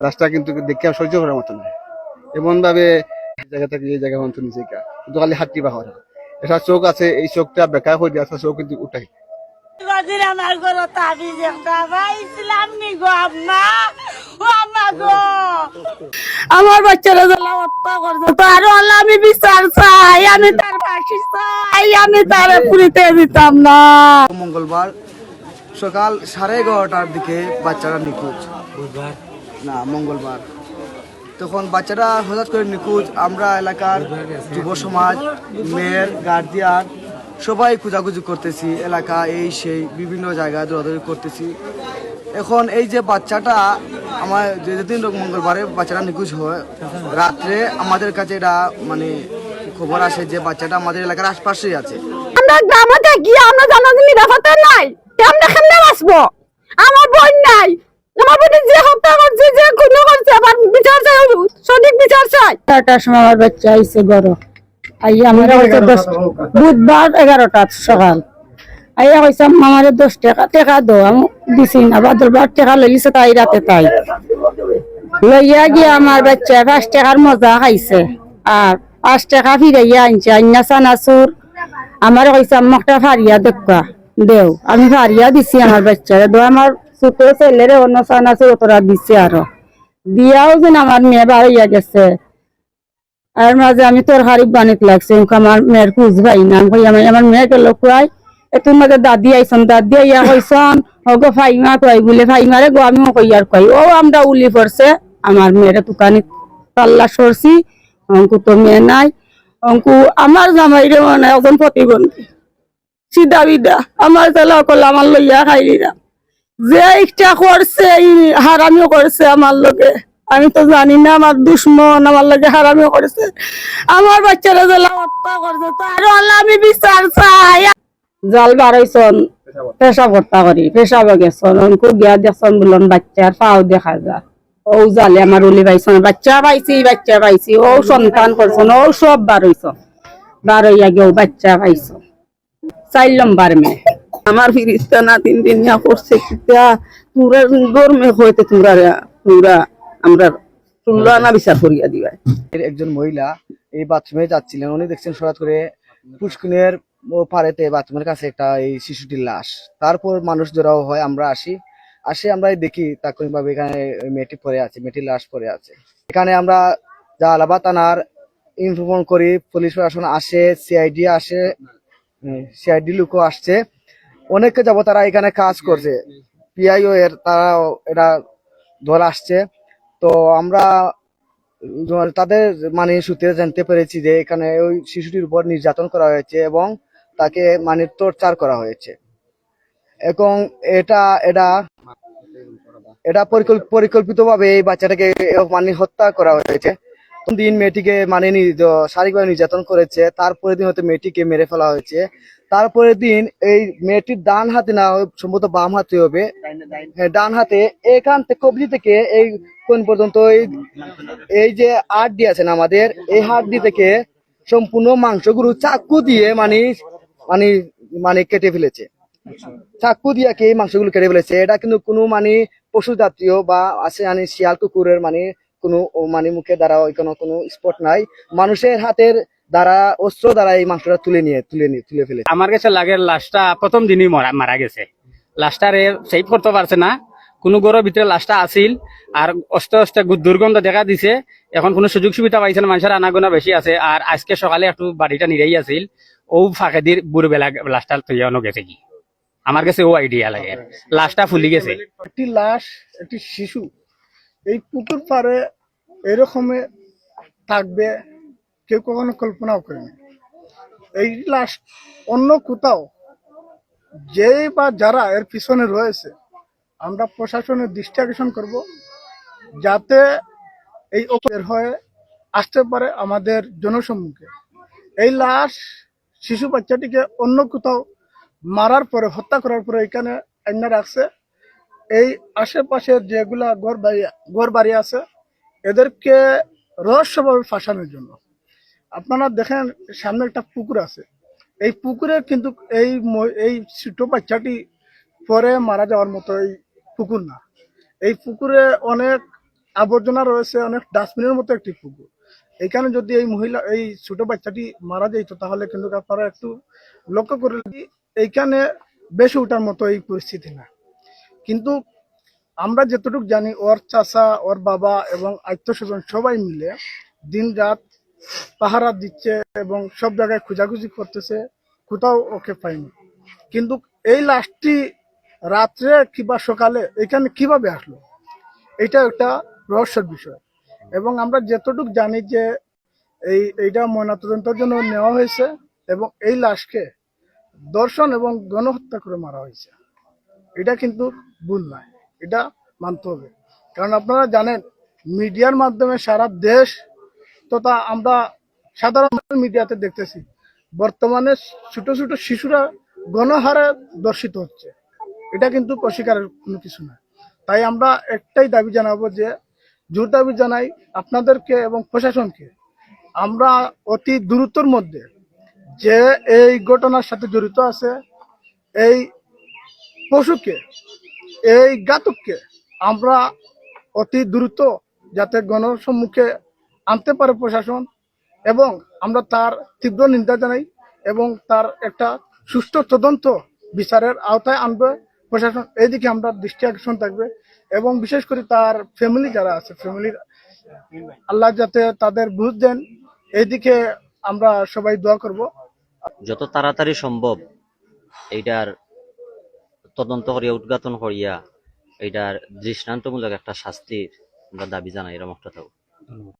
রাস্তা কিন্তু দেখে সহ্য করার মতো নয়, এমন ভাবে জায়গা থেকে এই জায়গা পর্যন্ত নিচে কিন্তু খালি হাঁটি বা হরা একটা চোখ আছে, এই চোখটা বেকার হয়ে যাচ্ছে, চোখ কিন্তু উঠাই আমার ঘর তাবিজ একটা পাইছিলাম নি গো আম্মা, ও আম্মা গো আমার বাচ্চারা জ্বালা হত্যা করছে, তো আরো আল্লাহ আমি বিচার চাই, আমি তার ফাঁসি চাই, আমি তার পুরিতে দিতাম না। মঙ্গলবার সকাল 11:30টার দিকে বাচ্চারা নিখোঁজ। বুধবার না মঙ্গলবার, তখন বাচ্চারা হঠাৎ করে নিখোঁজ। আমরা এলাকার যুব সমাজ, মেয়ের গার্জিয়ান সবাই খোঁজাখুঁজি করতেছি, এলাকা এই সেই বিভিন্ন জায়গায় দৌড়াদৌড়ি করতেছি। এখন এই যে বাচ্চাটা আমার যেদিন মঙ্গলবারে বাচ্চাটা নিখোঁজ হয়, রাত্রে আমাদের কাছে এটা মানে খবর আসে যে বাচ্চাটা আমাদের এলাকার আশপাশেই আছে। আমরা গ্রামে থাকি, আমরা জানাজানি নিরাপত্তা নাই, কেমনে কেমনে বাঁচবো? আমার বোন নাই, আমার বোনের যে হত্যা করছে, যে খুন করছে, আবার বিচার চাই, সঠিক বিচার চাই। 11টার সময় আমার বাচ্চা আইছে গরো, আইয়া আমার বুধবার 11টা সকাল আইয়া কইছে আমারে 10 টাকা টাকা দো, আমি দিছি না, বাদরবার টাকা লইছে তাই রাতে, তাই লইয়া গিয়ে আমার বাচ্চা 5 টাকার মজা খাইছে আর 5 টাকা ফিরাইয়া আনছে, আইনা চানাচুর আমার কইছে আমাকে ফারিয়া দেখা দেও, আমি ফারিয়া দিছি আমার বাচ্চারে দো, আমার ছোট ছেলেরে অন্য চানাচুর ওতরা দিছে, আরো দিয়াও যেন আমার মেয়ে বাড়িয়া গেছে। আর মাঝে আমি তরকারি বানিত লাগছে, আমার মেয়ের খুঁজ ভাই না, আমার মেয়েকে লুকুয়াই এতুর মাঝে দাদি আইসন, দাদি আইয়া কইসন হগো ফাইমা কই বলে, ফাইমারে গো আমিও কই আর কই, ও আমরা উলি পড়ছে আমার মেয়েরে দোকানে পাল্লা সরছি, অঙ্কু তো মেয়ে নাই, অঙ্কু আমার জামাইরে মানে একজন প্রতিবন্ধী সিধা বিদা, আমার জ্বালা করলে আমার লইয়া খাইলিরা, যে ইচ্ছা করছে হারামিও করছে আমার লগে, আমি তো জানি না, আমার দুশ্মন আমার লগে হারামিও করেছে, আমার বাচ্চারা জ্বালা হত্যা করছে, তো আরো আল্লাহ আমি বিচার চাই। জাল বাড়াইছন পেশাব হত্যা করি, পেশাবে গেছন অঙ্কু গিয়া দেখছন বলুন বাচ্চার পাও দেখা যায়, ও জালে আমার উলি পাইছন, বাচ্চা পাইছি, ও সন্তান করছন, ও সব বারইছন, বারইয়া গিয়েও বাচ্চা পাইছন 4 নম্বর মেয়ে। আমার ফিরিস্তা না 3 দিন করছে, তোমরা গরমে হইতে তোমরা আমরা শুনলো না বিচার করিয়া দিবা। একজন মহিলা এই বাথরুমে যাচ্ছিলেন, উনি দেখছেন হঠাৎ করে পুষ্কুনের পাড়েতে বাথরুমের কাছে একটা এই শিশুটির লাশ। তারপর মানুষ জড়াও হয়, আমরা আসি আমরা দেখি তাৎক্ষণিকভাবে এখানে মেয়েটি পড়ে আছে, মেয়েটির লাশ পড়ে আছে। এখানে আমরা জালালাবাদ থানার ইনফরমেশন করি, পুলিশ প্রশাসন আসে, সিআইডি লোকও আসছে, অনেককে যাব তারা এখানে কাজ করছে, পিআইও এর তারা এটা দল আসছে। তো আমরা তাদের মানে সূত্রে জানতে পেরেছি যে এখানে ওই শিশুটির উপর নির্যাতন করা হয়েছে এবং তাকে মানে টর্চার করা হয়েছে, এবং এটা এটা এটা পরিকল্পিতভাবে এই বাচ্চাটাকে মানে হত্যা করা হয়েছে। দিন মেয়েটিকে মানে শারীরিকভাবে নির্যাতন করেছে, তারপরে দিন হয়তো মেয়েটিকে মেরে ফেলা হয়েছে, তারপরে দিন এই মেয়েটির ডান হাতে না সম্ভবত বাম হাতে হবে, ডান হাতে এখান থেকে কবজি থেকে এই কোন পর্যন্ত এই যে হাড্ডি আছে না আমাদের, এই হাড্ডি থেকে সম্পূর্ণ মাংসগুলো চাকু দিয়ে মানে মানে মানে কেটে ফেলেছে, চাকু দিয়ে এই মাংসগুলো কেটে ফেলেছে। এটা কিন্তু কোনো মানে পশু জাতীয় বা আছে মানে শিয়াল কুকুরের মানে কোনো মানে মুখে দ্বারা ওইখানে কোনো স্পট নাই, মানুষের হাতের দ্বারা অস্ত্র দ্বারা এই মাংসটা তুলে ফেলে। আমার কাছে লাগে লাশটা প্রথম দিনই মারা গেছে, লাশটারে সেভ করতে পারছে না, কোনো গরুর ভিতরে লাশটা আসিল আর অস্তে অস্তে দুর্গন্ধ দেখা দিছে, এখন কোনো সুযোগ সুবিধা পাইছে না, মানুষের আনাগোনা বেশি আছে, আর আজকে সকালে একটু বাড়িটা নিরাই আসিল, ও ফাঁকে দিয়ে বুড়ো বেলা লাশটা তৈরি গেছে কি, আমার কাছে ও আইডিয়া লাগে, লাশটা ফুলি গেছে। একটি লাশ, একটি শিশু এই পুকুর পাড়ে এরকমে থাকবে কেউ কখনো কল্পনাও করেনি। এই লাশ অন্য কোথাও যে বা যারা এর পিছনে রয়েছে, আমরা প্রশাসনের দৃষ্টি আকর্ষণ করব যাতে এই বের হয়ে আসতে পারে আমাদের জনসম্মুখে। এই লাশ শিশু বাচ্চাটিকে অন্য কোথাও মারার পরে, হত্যা করার পরে এখানে আইনা রাখছে। এই আশেপাশের যেগুলা ঘর বাড়ি আছে এদেরকে রহস্যভাবে ফাঁসানোর জন্য। আপনারা দেখেন সামনে একটা পুকুর আছে, এই পুকুরে কিন্তু এই ছোট বাচ্চাটি পরে মারা যাওয়ার মতো এই পুকুর না, এই পুকুরে অনেক আবর্জনা রয়েছে, অনেক ডাস্টবিনের মতো একটি পুকুর। এখানে যদি এই মহিলা, এই ছোট বাচ্চাটি মারা যেত, তাহলে কিন্তু আপনারা একটু লক্ষ্য করে এইখানে বেশি ওঠার মতো এই পরিস্থিতি না। কিন্তু আমরা যতটুকু জানি, ওর চাচা, ওর বাবা এবং আত্মীয়স্বজন সবাই মিলে দিন রাত পাহারা দিচ্ছে এবং সব জায়গায় খোঁজাখুঁজি করতেছে, কোথাও ওকে পাইনি। কিন্তু এই লাশটি রাত্রে কিংবা সকালে এখানে কিভাবে আসলো, এটা একটা রহস্যের বিষয়। এবং আমরা যতটুকু জানি যে এইটা ময়নাতদন্তের জন্য নেওয়া হয়েছে এবং এই লাশকে ধর্ষণ এবং গণহত্যা করে মারা হয়েছে। এটা কিন্তু ভুল নয়, এটা মানতে হবে। কারণ আপনারা জানেন, মিডিয়ার মাধ্যমে সারা দেশ তথা আমরা সাধারণ মিডিয়াতে দেখতেছি, বর্তমানে ছোট ছোট শিশুরা গণহারে ধর্ষিত হচ্ছে। এটা কিন্তু অস্বীকারের কোনো কিছু না। তাই আমরা একটাই দাবি জানাবো, যে জোর দাবি জানাই আপনাদেরকে এবং প্রশাসনকে, আমরা অতি দ্রুতর মধ্যে যে এই ঘটনার সাথে জড়িত আছে, এই পশুকে, এই ঘাতককে আমরা অতি দ্রুত যাতে গণসম্মুখে আনতে পারে প্রশাসন, এবং আমরা তার তীব্র নিন্দা জানাই এবং তার একটা সুষ্ঠু তদন্ত বিচারের আওতায় আনবে প্রশাসন। এইদিকে আমরা দৃষ্টি আকর্ষণ থাকবে এবং বিশেষ করে তার ফ্যামিলি যারা আছে, ফ্যামিলির আল্লাহ যাতে তাদের বুঝ দেন, এইদিকে আমরা সবাই দোয়া করব। যত তাড়াতাড়ি সম্ভব এইটার তদন্ত করিয়া উদ্ঘাটন করিয়া এইটার দৃষ্টান্তমূলক একটা শাস্তির আমরা দাবি জানাই, এরকম একটা থাকবো।